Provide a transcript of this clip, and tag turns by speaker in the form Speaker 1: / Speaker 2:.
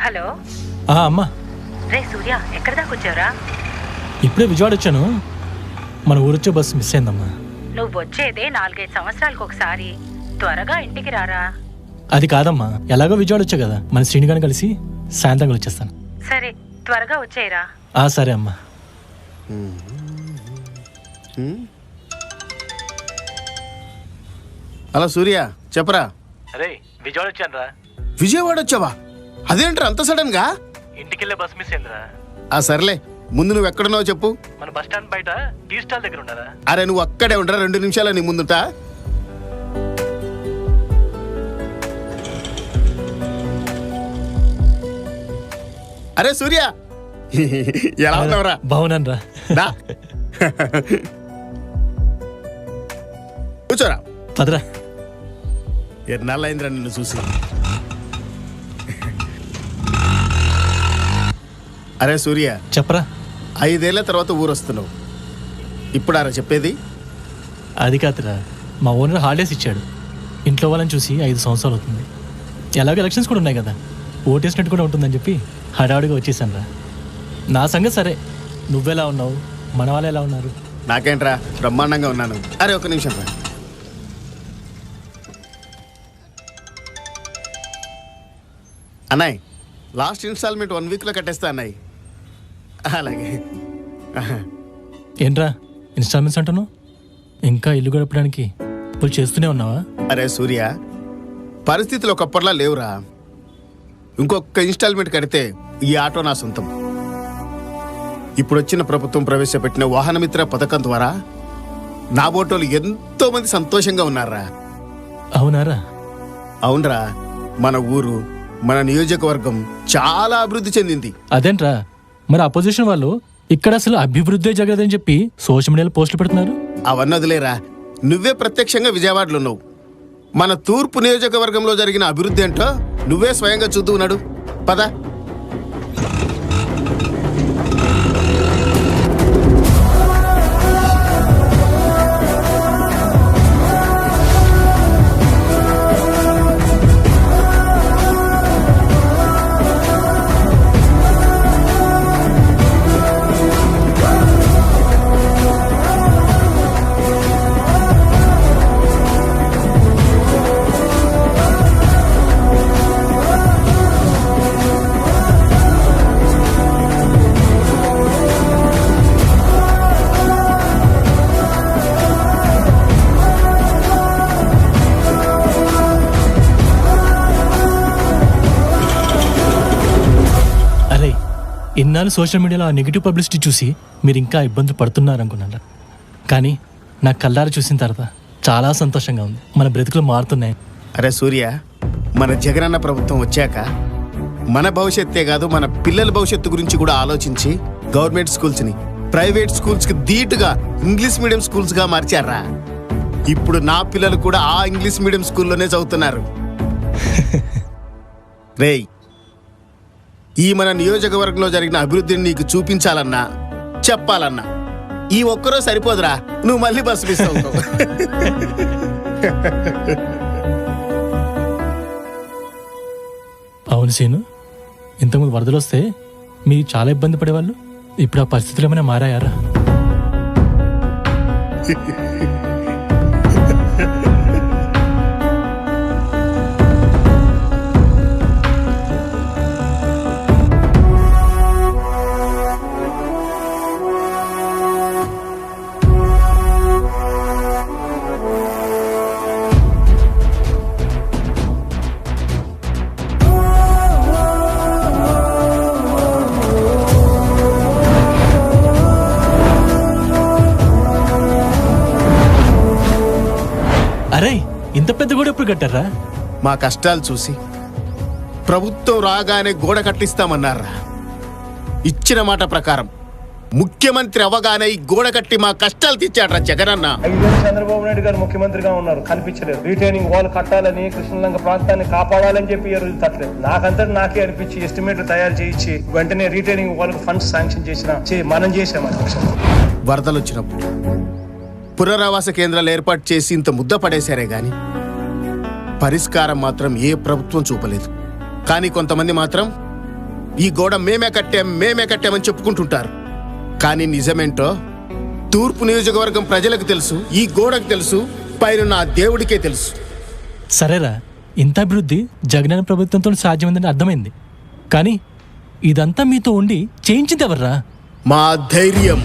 Speaker 1: Hello
Speaker 2: అమ్మా.
Speaker 1: రే సూర్య, ఎక్కడ దాకా వచ్చావురా?
Speaker 2: ఇప్పుడే విజయవాడ వచ్చాను. మన ఊరొచ్చే బస్సు మిస్ అయిందమ్మా.
Speaker 1: నువ్వు వచ్చేదే 4-5 సంవత్సరాలకు ఒకసారి. త్వరగా ఇంటికి రారా.
Speaker 2: అది కాదమ్మా, ఎలాగో విజయవాడ వచ్చా కదా, మన శ్రీనిగాని కలిసి సాయంత్రం వచ్చేస్తాను.
Speaker 1: సరే, త్వరగా వచ్చేయరా.
Speaker 2: సరే అమ్మా.
Speaker 3: హలో సూర్య, చెప్పరా.
Speaker 2: అరే విజయవాడ వచ్చాను రా.
Speaker 3: విజయవాడ వచ్చావా? అదేంట్రా అంత సడన్ గా?
Speaker 2: ఇంటికి వెళ్ళే బస్ మిస్ అయిందిరా.
Speaker 3: సర్లే, ముందు నువ్వు ఎక్కడున్నావు చెప్పు.
Speaker 2: మన బస్ స్టాండ్ బయట టీ స్టాల్ దగ్గర ఉన్నారా?
Speaker 3: అరే నువ్వు అక్కడే ఉండరా, 2 నిమిషాలు నీ ముందుట. అరే సూర్య, ఎలా ఉన్నావురా?
Speaker 2: బాగున్నాను రా.
Speaker 3: దా. కూర్చోరా.
Speaker 2: పదరా.
Speaker 3: ఎన్నాళ్ళైందిరా నిన్ను చూసి. అరే సూర్య,
Speaker 2: చెప్పరా.
Speaker 3: 5 ఏళ్ల తర్వాత ఊరొస్తున్నావు. ఇప్పుడారా చెప్పేది?
Speaker 2: అది కాదురా, మా ఓనర్ హాలిడేస్ ఇచ్చాడు. ఇంట్లో వాళ్ళని చూసి 5 సంవత్సరాలు అవుతుంది. ఎలాగో ఎలక్షన్స్ కూడా ఉన్నాయి కదా, ఓటేసినట్టు కూడా ఉంటుందని చెప్పి హడావుడిగా వచ్చేసాను రా. నా సంగతి సరే, నువ్వెలా ఉన్నావు, మన వాళ్ళు ఎలా ఉన్నారు?
Speaker 3: నాకేంట్రా, బ్రహ్మాండంగా ఉన్నాను. అరే 1 నిమిషం రా. అన్నాయ్, లాస్ట్ ఇన్స్టాల్మెంట్ 1 వీక్లో కట్టేస్తా అన్నాయ్. అలాగే.
Speaker 2: ఏంట్రా ఇన్స్టాల్మెంట్స్ అంటున్నావు? ఇంకా ఇల్లు గడపడానికి ఇప్పుడు చేస్తూనే ఉన్నావా?
Speaker 3: అరే సూర్య, పరిస్థితులు ఒకప్పటిలా లేవురా. ఇంకొక ఇన్స్టాల్మెంట్ కడితే ఈ ఆటో నా సొంతం. ఇప్పుడు వచ్చిన ప్రభుత్వం ప్రవేశపెట్టిన వాహనమిత్ర పథకం ద్వారా నా బోటోలు ఎంతో మంది సంతోషంగా ఉన్నారా.
Speaker 2: అవునారా?
Speaker 3: అవునరా, మన ఊరు, మన నియోజకవర్గం చాలా అభివృద్ధి చెందింది.
Speaker 2: అదేంట్రా, మరి అపోజిషన్ వాళ్ళు ఇక్కడ అసలు అభివృద్ధి జరగదని చెప్పి సోషల్ మీడియాలో పోస్టులు పెడుతున్నారు.
Speaker 3: అవన్నీ వదిలేరా, నువ్వే ప్రత్యక్షంగా విజయవాడలో ఉన్నావు. మన తూర్పు నియోజకవర్గంలో జరిగిన అభివృద్ధి ఏంటో నువ్వే స్వయంగా చూస్తూ ఉన్నాడు. పద.
Speaker 2: ఇన్నాళ్ళు సోషల్ మీడియాలో ఆ నెగిటివ్ పబ్లిసిటీ చూసి మీరు ఇంకా ఇబ్బందులు పడుతున్నారనుకున్నారా, కానీ నా కళ్ళారా చూసిన తర్వాత చాలా సంతోషంగా ఉంది. మన బ్రతుకులు మారుతున్నాయి.
Speaker 3: అరే సూర్య, మన జగనన్న ప్రభుత్వం వచ్చాక మన భవిష్యత్తే కాదు, మన పిల్లల భవిష్యత్తు గురించి కూడా ఆలోచించి గవర్నమెంట్ స్కూల్స్ని ప్రైవేట్ స్కూల్స్కి ధీటుగా ఇంగ్లీష్ మీడియం స్కూల్స్గా మార్చారా. ఇప్పుడు నా పిల్లలు కూడా ఆ ఇంగ్లీష్ మీడియం స్కూల్లోనే చదువుతున్నారు. రేయ్, ఈ మన నియోజకవర్గంలో జరిగిన అభివృద్ధిని నీకు చూపించాలన్నా చెప్పాలన్నా ఈ ఒక్కరో సరిపోదురా, నువ్వు మళ్ళీ బస్సు మిస్ అవుతావు.
Speaker 2: అవును సీను, ఇంతకుముందు వరదలు వస్తే మీరు చాలా ఇబ్బంది పడేవాళ్ళు. ఇప్పుడు ఆ పరిస్థితులు ఏమైనా మారాయారా? అరే, ఇంత పెద్ద గోడ ఎప్పుడు కట్టారా?
Speaker 3: మా కష్టాలు చూసి ప్రభుత్వం రాగానే గోడ కట్టిస్తామన్నారా. ఇచ్చిన మాట ప్రకారం ముఖ్యమంత్రి అవగానే ఈ గోడ కట్టి మా కష్టాలు తీర్చాడ్రా జగనన్న.
Speaker 4: 5 ఏళ్ళు చంద్రబాబు నాయుడు గారు ముఖ్యమంత్రిగా ఉన్నారు, కనిపించలేదు. రిటైనింగ్ వాల్ కట్టాలని, కృష్ణలంక ప్రాంతాన్ని కాపాడాలని చెప్పి ఈ రోజు తట్టలేదు. నాకంతటి నాకే అనిపించి ఎస్టిమేట్ తయారు చేయించి వెంటనే రిటైనింగ్ వాల్ ఫండ్స్ శాంక్షన్ మనం చేసాం.
Speaker 3: వరదలు వచ్చినప్పుడు పునరావాస కేంద్రాలు ఏర్పాటు చేసి ఇంత ముద్ద పడేశారే గాని పరిష్కారం మాత్రం ఏ ప్రభుత్వం చూపలేదు. కానీ కొంతమంది మాత్రం ఈ గోడ మేమే కట్టామని చెప్పుకుంటుంటారు. కానీ నిజమేంటో తూర్పు నియోజకవర్గం ప్రజలకు తెలుసు, ఈ గోడకు తెలుసు, పైన నా దేవుడికే తెలుసు.
Speaker 2: సరేరా, ఇంత అభివృద్ధి జగనన్న ప్రభుత్వంతో సాధ్యమైందని అర్థమైంది. కానీ ఇదంతా మీతో ఉండి చేయించింది ఎవర్రా?
Speaker 3: మా ధైర్యం.